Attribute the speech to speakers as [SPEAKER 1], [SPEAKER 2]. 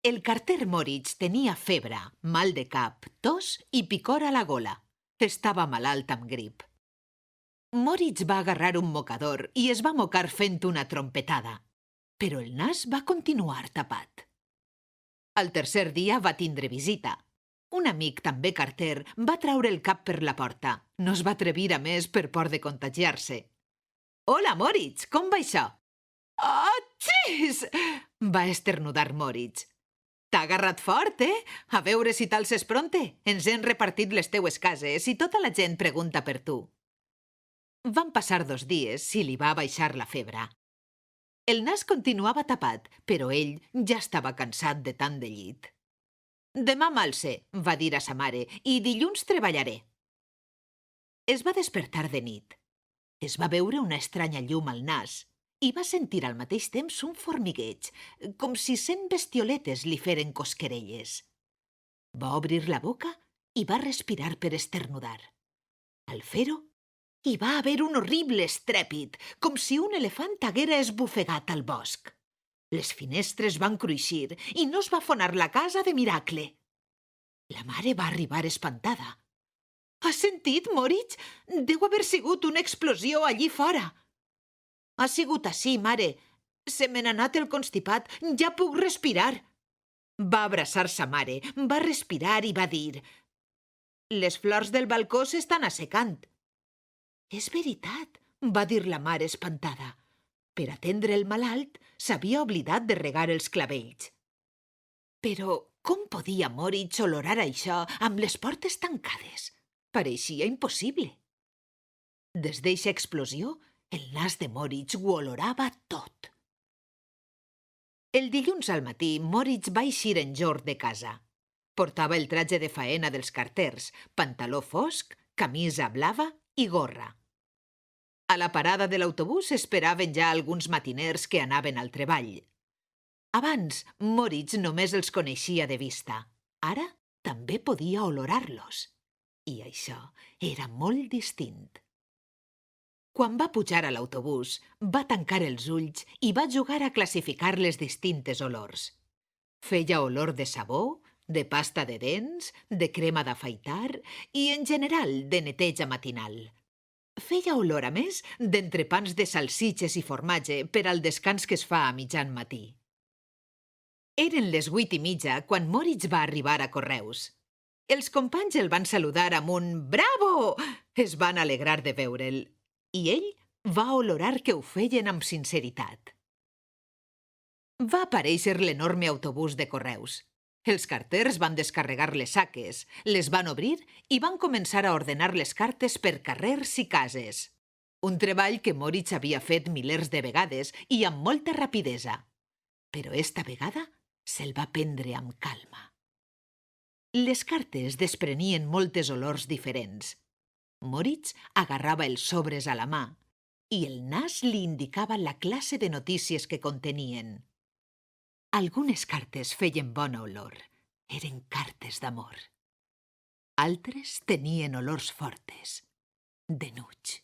[SPEAKER 1] El carter Moritz tenia febre, mal de cap, tos i picor a la gola. Estava malalt amb grip. Moritz va agarrar un mocador i es va mocar fent una trompetada. Però el nas va continuar tapat. Al tercer dia va tindre visita. Un amic, també carter, va traure el cap per la porta. No es va atrevir a més per por de contagiar-se. «Hola, Moritz, com va això?» «Atxís!» va esternudar Moritz. «T'ha agarrat fort, eh? A veure si t'alces pronte. Ens hem repartit les teues cases i tota la gent pregunta per tu». Van passar 2 dies i li va baixar la febre. El nas continuava tapat, però ell ja estava cansat de tant de llit. «Demà m'alce», va dir a sa mare, «i dilluns treballaré». Es va despertar de nit. Es va veure una estranya llum al nas i va sentir al mateix temps un formigueig, com si 100 bestioletes li feren cosquerelles. Va obrir la boca i va respirar per esternudar. Al fer-ho, hi va haver un horrible estrèpit, com si un elefant haguera esbufegat al bosc. Les finestres van cruixir i no es va afonar la casa de miracle. La mare va arribar espantada. «Has sentit, Moritz? Deu haver sigut una explosió allí fora». «Ha sigut així, mare. Se me n'ha anat el constipat. Ja puc respirar». Va abraçar sa mare, va respirar i va dir: «Les flors del balcó s'estan assecant». «És veritat», va dir la mare espantada. Per atendre el malalt, s'havia oblidat de regar els clavells. Però com podia Moritz olorar això amb les portes tancades? Pareixia impossible. Des d'eixa explosió, el nas de Moritz ho olorava tot. El dilluns al matí, Moritz va eixir en jord de casa. Portava el traje de faena dels carters, pantaló fosc, camisa blava i gorra. A la parada de l'autobús esperaven ja alguns matiners que anaven al treball. Abans, Moritz només els coneixia de vista. Ara també podia olorar-los. I això era molt distint. Quan va pujar a l'autobús, va tancar els ulls i va jugar a classificar les distintes olors. Feia olor de sabó, de pasta de dents, de crema d'afaitar i, en general, de neteja matinal. Feia olor, a més, d'entrepans de salsitxes i formatge per al descans que es fa a mitjan matí. Eren les 8:30 quan Moritz va arribar a Correus. Els companys el van saludar amb un «Bravo!». Es van alegrar de veure'l. I ell va olorar que ho feien amb sinceritat. Va aparèixer l'enorme autobús de Correus. Els carters van descarregar les saques, les van obrir i van començar a ordenar les cartes per carrers i cases. Un treball que Moritz havia fet milers de vegades i amb molta rapidesa. Però esta vegada se'l va prendre amb calma. Les cartes desprenien moltes olors diferents. Moritz agarrava els sobres a la mà i el nas li indicava la classe de notícies que contenien. Algunes cartes feien bona olor. Eren cartes d'amor. Altres tenien olors fortes, de nuig.